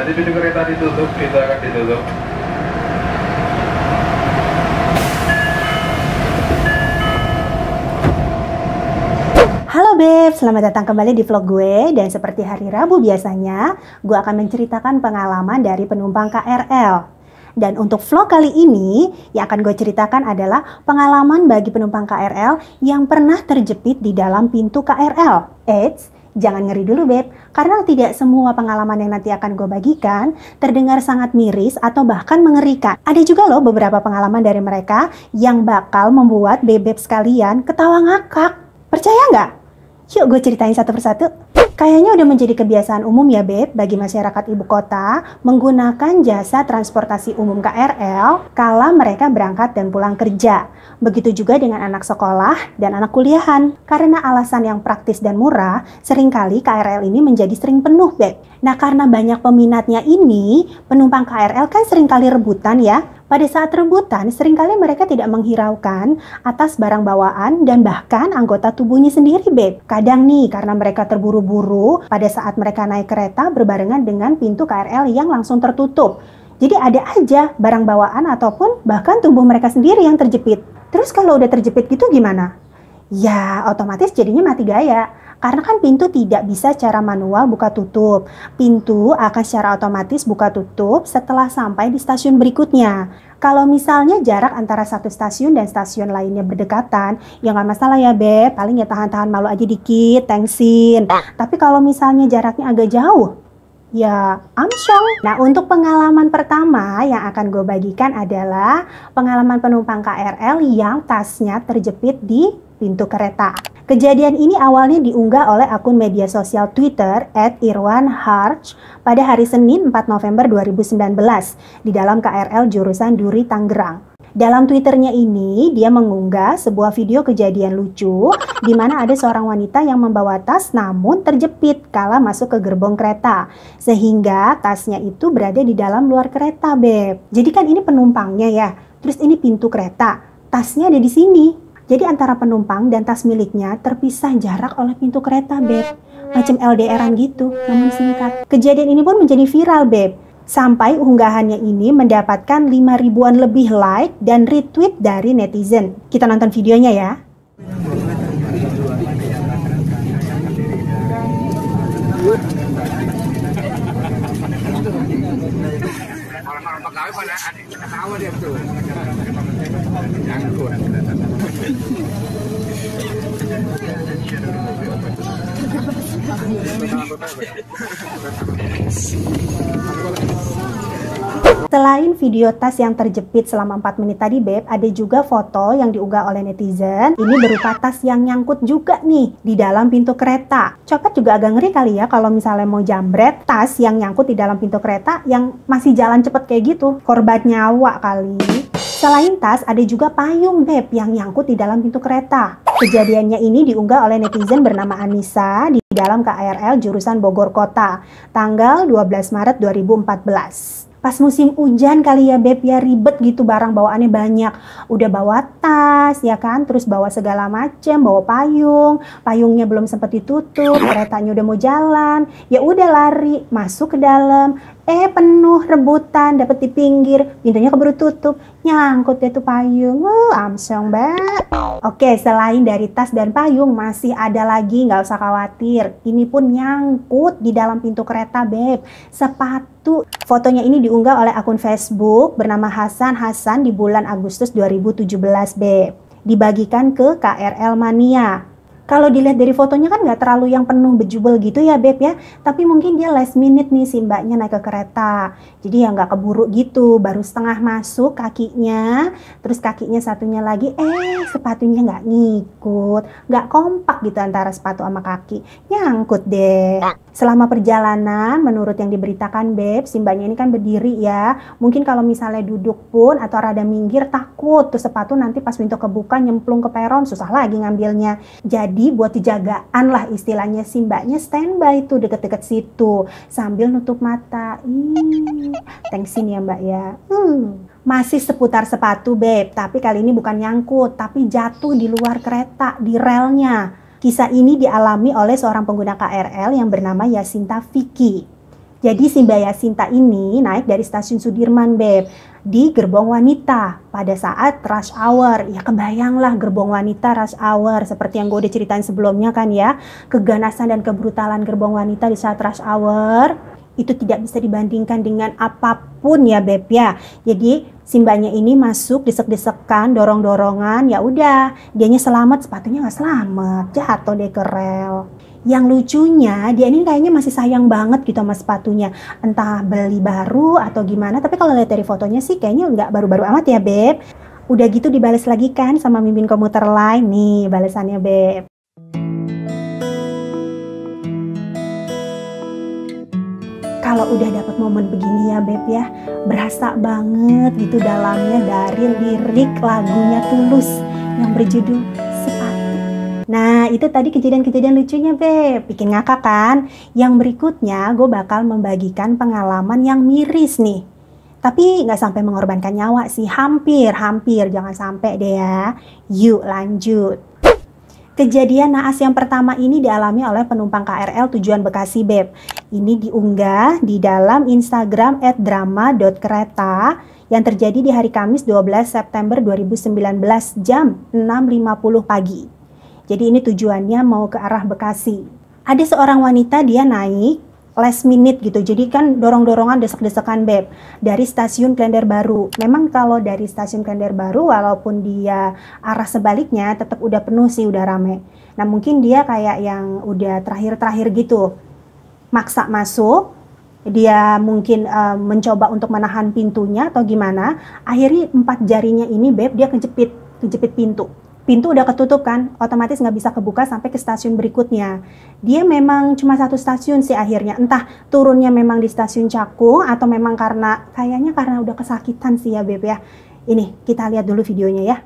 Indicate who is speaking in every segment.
Speaker 1: Nanti pintu kereta ditutup, pintu akan ditutup.
Speaker 2: Halo Beb, selamat datang kembali di vlog gue. Dan seperti hari Rabu biasanya, gue akan menceritakan pengalaman dari penumpang KRL. Dan untuk vlog kali ini, yang akan gue ceritakan adalah pengalaman bagi penumpang KRL yang pernah terjepit di dalam pintu KRL. Eits, jangan ngeri dulu Beb, karena tidak semua pengalaman yang nanti akan gue bagikan terdengar sangat miris atau bahkan mengerikan. Ada juga loh beberapa pengalaman dari mereka yang bakal membuat Beb sekalian ketawa ngakak. Percaya nggak? Yuk gue ceritain satu persatu. Kayaknya udah menjadi kebiasaan umum ya Beb bagi masyarakat ibu kota menggunakan jasa transportasi umum KRL kala mereka berangkat dan pulang kerja. Begitu juga dengan anak sekolah dan anak kuliahan. Karena alasan yang praktis dan murah, seringkali KRL ini menjadi sering penuh Beb. Nah karena banyak peminatnya ini, penumpang KRL kan seringkali rebutan ya. Pada saat rebutan, seringkali mereka tidak menghiraukan atas barang bawaan dan bahkan anggota tubuhnya sendiri, Beb. Kadang nih, karena mereka terburu-buru, pada saat mereka naik kereta berbarengan dengan pintu KRL yang langsung tertutup. Jadi ada aja barang bawaan ataupun bahkan tubuh mereka sendiri yang terjepit. Terus kalau udah terjepit gitu gimana? Ya, otomatis jadinya mati gaya. Karena kan pintu tidak bisa secara manual buka tutup. Pintu akan secara otomatis buka tutup setelah sampai di stasiun berikutnya. Kalau misalnya jarak antara satu stasiun dan stasiun lainnya berdekatan, ya nggak masalah ya Beb, paling ya tahan-tahan malu aja dikit, thanksin. Tapi kalau misalnya jaraknya agak jauh, ya amsyong. Nah untuk pengalaman pertama yang akan gue bagikan adalah pengalaman penumpang KRL yang tasnya terjepit di pintu kereta. Kejadian ini awalnya diunggah oleh akun media sosial Twitter @irwanharj pada hari Senin 4 November 2019 di dalam KRL jurusan Duri Tangerang. Dalam Twitternya ini, dia mengunggah sebuah video kejadian lucu di mana ada seorang wanita yang membawa tas namun terjepit kala masuk ke gerbong kereta. Sehingga tasnya itu berada di dalam luar kereta, Beb. Jadi kan ini penumpangnya ya, terus ini pintu kereta, tasnya ada di sini. Jadi antara penumpang dan tas miliknya terpisah jarak oleh pintu kereta, Beb. Macam LDR-an gitu, namun singkat. Kejadian ini pun menjadi viral, Beb. Sampai unggahannya ini mendapatkan 5.000-an lebih like dan retweet dari netizen. Kita nonton videonya ya. Selain video tas yang terjepit selama 4 menit tadi Beb, ada juga foto yang diunggah oleh netizen. Ini berupa tas yang nyangkut juga nih di dalam pintu kereta. Copet juga agak ngeri kali ya kalau misalnya mau jambret tas yang nyangkut di dalam pintu kereta yang masih jalan cepet kayak gitu. Korban nyawa kali. Selain tas, ada juga payung Beb yang nyangkut di dalam pintu kereta. Kejadiannya ini diunggah oleh netizen bernama Anissa di dalam KRL jurusan Bogor Kota, tanggal 12 Maret 2014. Pas musim hujan kali ya Beb ya, ribet gitu, barang bawaannya banyak. Udah bawa tas ya kan, terus bawa segala macem, bawa payung, payungnya belum sempat ditutup, keretanya udah mau jalan, ya udah lari masuk ke dalam. Penuh rebutan, dapet di pinggir, pintunya keburu tutup, nyangkut deh tuh payung. Amsyong Mbak. Oke, selain dari tas dan payung masih ada lagi, nggak usah khawatir. Ini pun nyangkut di dalam pintu kereta Beb, sepatu. Fotonya ini diunggah oleh akun Facebook bernama Hasan di bulan Agustus 2017 Beb. Dibagikan ke KRL Mania. Kalau dilihat dari fotonya kan nggak terlalu yang penuh bejubel gitu ya Beb ya. Tapi mungkin dia last minute nih si mbaknya naik ke kereta. Jadi ya nggak keburu gitu. Baru setengah masuk kakinya. Terus kakinya satunya lagi sepatunya nggak ngikut. Nggak kompak gitu antara sepatu sama kaki. Nyangkut deh. Selama perjalanan menurut yang diberitakan Beb, si mbaknya ini kan berdiri ya. Mungkin kalau misalnya duduk pun atau rada minggir takut. Tuh sepatu nanti pas pintu kebuka nyemplung ke peron. Susah lagi ngambilnya. Jadi buat dijagaan lah istilahnya, si mbaknya standby tuh deket-deket situ sambil nutup mata. Thanksin ya mbak ya. Masih seputar sepatu Beb, tapi kali ini bukan nyangkut, tapi jatuh di luar kereta, di relnya. Kisah ini dialami oleh seorang pengguna KRL yang bernama Yasinta Vicky. Jadi si Mbak Yasinta ini naik dari stasiun Sudirman, Beb, di gerbong wanita pada saat rush hour. Ya kebayanglah gerbong wanita rush hour, seperti yang gue udah ceritain sebelumnya kan ya. Keganasan dan kebrutalan gerbong wanita di saat rush hour itu tidak bisa dibandingkan dengan apapun ya, Beb ya. Jadi si mbaknya ini masuk desek-desekan, dorong-dorongan, ya udah, dianya selamat, sepatunya nggak selamat, jatuh deh ke rel. Yang lucunya, dia ini kayaknya masih sayang banget gitu sama sepatunya. Entah beli baru atau gimana, tapi kalau lihat dari fotonya sih kayaknya nggak baru-baru amat ya, Beb. Udah gitu dibales lagi kan sama mimin komuter lain nih balesannya, Beb. Kalau udah dapet momen begini ya, Beb ya, berasa banget gitu dalamnya dari lirik lagunya Tulus yang berjudul Sepatu. Nah, itu tadi kejadian-kejadian lucunya, Beb. Bikin ngakak kan? Yang berikutnya, gue bakal membagikan pengalaman yang miris nih. Tapi nggak sampai mengorbankan nyawa sih. Hampir. Jangan sampai deh ya. Yuk, lanjut. Kejadian naas yang pertama ini dialami oleh penumpang KRL tujuan Bekasi, Beb. Ini diunggah di dalam Instagram @drama.kereta yang terjadi di hari Kamis 12 September 2019 jam 6.50 pagi. Jadi ini tujuannya mau ke arah Bekasi. Ada seorang wanita, dia naik last minute gitu. Jadi kan dorong-dorongan, desek-desekan, Beb. Dari stasiun Klender Baru. Memang kalau dari stasiun Klender Baru, walaupun dia arah sebaliknya, tetap udah penuh sih, udah rame. Nah mungkin dia kayak yang udah terakhir-terakhir gitu. Maksa masuk. Dia mungkin mencoba untuk menahan pintunya atau gimana. Akhirnya 4 jarinya ini, Beb, dia kejepit pintu. Pintu udah ketutup kan, otomatis nggak bisa kebuka sampai ke stasiun berikutnya. Dia memang cuma 1 stasiun sih akhirnya. Entah turunnya memang di stasiun Cakung atau memang kayaknya karena udah kesakitan sih ya, Beb ya. Ini kita lihat dulu videonya ya.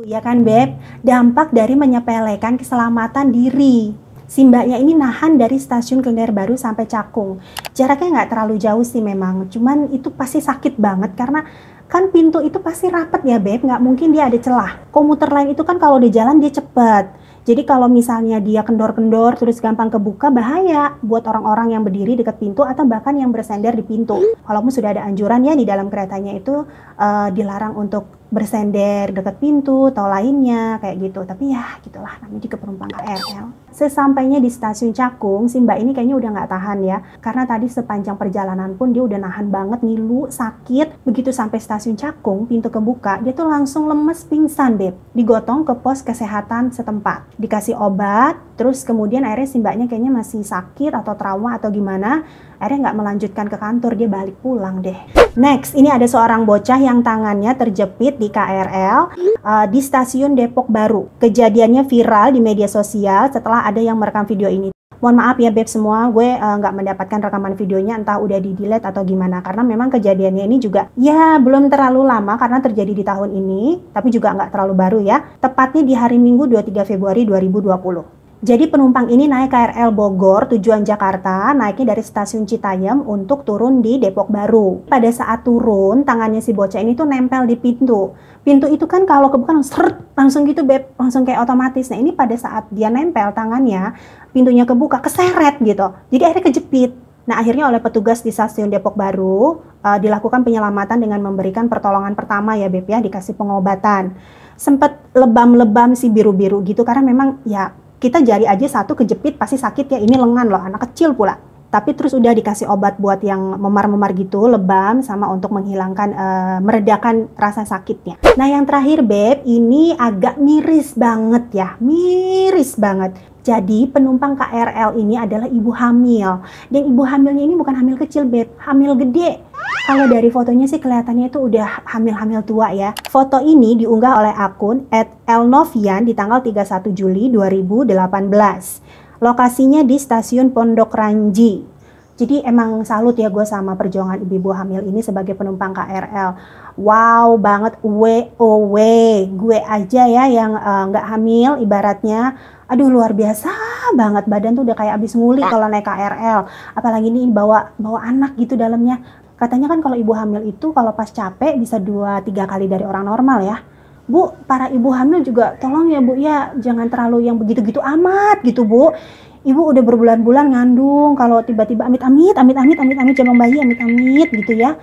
Speaker 2: Ya kan, Beb, dampak dari menyepelekan keselamatan diri. Si mbaknya ini nahan dari stasiun Klender Baru sampai Cakung. Jaraknya nggak terlalu jauh sih memang, cuman itu pasti sakit banget karena kan pintu itu pasti rapet ya, Beb, nggak mungkin dia ada celah. Komuter lain itu kan kalau di jalan dia cepet. Jadi kalau misalnya dia kendor-kendor terus gampang kebuka, bahaya buat orang-orang yang berdiri dekat pintu atau bahkan yang bersender di pintu. Walaupun sudah ada anjuran ya di dalam keretanya itu dilarang untuk bersender dekat pintu atau lainnya kayak gitu. Tapi ya gitulah, namanya juga penumpang KRL. Sesampainya di stasiun Cakung, si mbak ini kayaknya udah nggak tahan ya. Karena tadi sepanjang perjalanan pun dia udah nahan banget, ngilu, sakit. Begitu sampai stasiun Cakung, pintu kebuka, dia tuh langsung lemes pingsan, Beb. Digotong ke pos kesehatan setempat. Dikasih obat, terus kemudian akhirnya si mbaknya kayaknya masih sakit atau trauma atau gimana. Akhirnya nggak melanjutkan ke kantor, dia balik pulang deh. Next, ini ada seorang bocah yang tangannya terjepit di KRL di stasiun Depok Baru. Kejadiannya viral di media sosial setelah ada yang merekam video ini. Mohon maaf ya, Beb, semua gue nggak mendapatkan rekaman videonya, entah udah di-delete atau gimana. Karena memang kejadiannya ini juga ya belum terlalu lama karena terjadi di tahun ini, tapi juga nggak terlalu baru ya. Tepatnya di hari Minggu 23 Februari 2020. Jadi penumpang ini naik KRL Bogor tujuan Jakarta, naiknya dari stasiun Citayam untuk turun di Depok Baru. Pada saat turun, tangannya si bocah ini tuh nempel di pintu. Pintu itu kan kalau kebuka langsung gitu, Beb, langsung kayak otomatis. Nah ini pada saat dia nempel tangannya, pintunya kebuka, keseret gitu. Jadi akhirnya kejepit. Nah akhirnya oleh petugas di stasiun Depok Baru dilakukan penyelamatan dengan memberikan pertolongan pertama ya, Beb ya, dikasih pengobatan. Sempet lebam-lebam si biru-biru gitu karena memang ya kita jari aja satu kejepit pasti sakit ya, ini lengan loh, anak kecil pula. Tapi terus udah dikasih obat buat yang memar-memar gitu, lebam, sama untuk menghilangkan, meredakan rasa sakitnya. Nah yang terakhir, Beb, ini agak miris banget ya, miris banget. Jadi penumpang KRL ini adalah ibu hamil. Dan ibu hamilnya ini bukan hamil kecil, Beb, hamil gede. Kalau dari fotonya sih kelihatannya itu udah hamil-hamil tua ya. Foto ini diunggah oleh akun @elnovian di tanggal 31 Juli 2018. Lokasinya di stasiun Pondok Ranji. Jadi emang salut ya gue sama perjuangan ibu-ibu hamil ini sebagai penumpang KRL. Wow banget, WOW. Gue aja ya yang nggak hamil ibaratnya. Aduh luar biasa banget, badan tuh udah kayak abis nguli kalau naik KRL. Apalagi ini bawa anak gitu dalamnya. Katanya kan kalau ibu hamil itu kalau pas capek bisa 2-3 kali dari orang normal ya. Bu, para ibu hamil juga tolong ya Bu ya, jangan terlalu yang begitu-gitu amat gitu Bu. Ibu udah berbulan-bulan ngandung, kalau tiba-tiba amit-amit jabang bayi amit-amit gitu ya.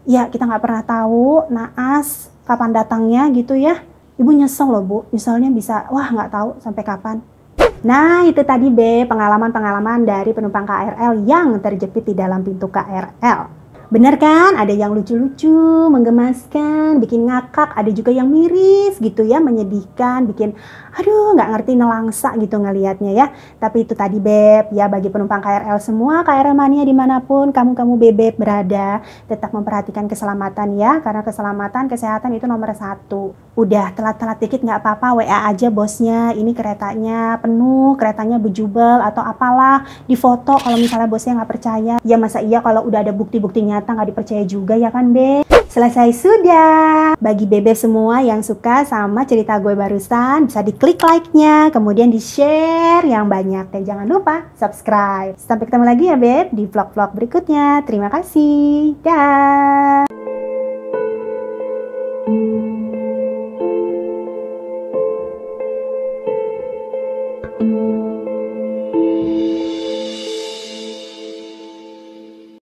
Speaker 2: Ya kita nggak pernah tahu naas kapan datangnya gitu ya. Ibu nyesel loh Bu, nyeselnya bisa wah nggak tahu sampai kapan. Nah itu tadi pengalaman-pengalaman dari penumpang KRL yang terjepit di dalam pintu KRL. Bener kan? Ada yang lucu-lucu, menggemaskan, bikin ngakak, ada juga yang miris gitu ya, menyedihkan, bikin aduh nggak ngerti nelangsa gitu ngelihatnya ya. Tapi itu tadi Beb, ya bagi penumpang KRL semua, KRL mania dimanapun kamu Bebek berada, tetap memperhatikan keselamatan ya, karena keselamatan, kesehatan itu nomor 1. Udah telat-telat dikit nggak apa-apa, WA aja bosnya, ini keretanya penuh, keretanya bejubel atau apalah, difoto kalau misalnya bosnya nggak percaya. Ya masa iya kalau udah ada bukti-bukti nyata nggak dipercaya juga ya kan Be? Selesai sudah. Bagi Bebe semua yang suka sama cerita gue barusan, bisa diklik like-nya, kemudian di-share yang banyak. Dan jangan lupa subscribe. Sampai ketemu lagi ya Beb di vlog-vlog berikutnya. Terima kasih. Dah.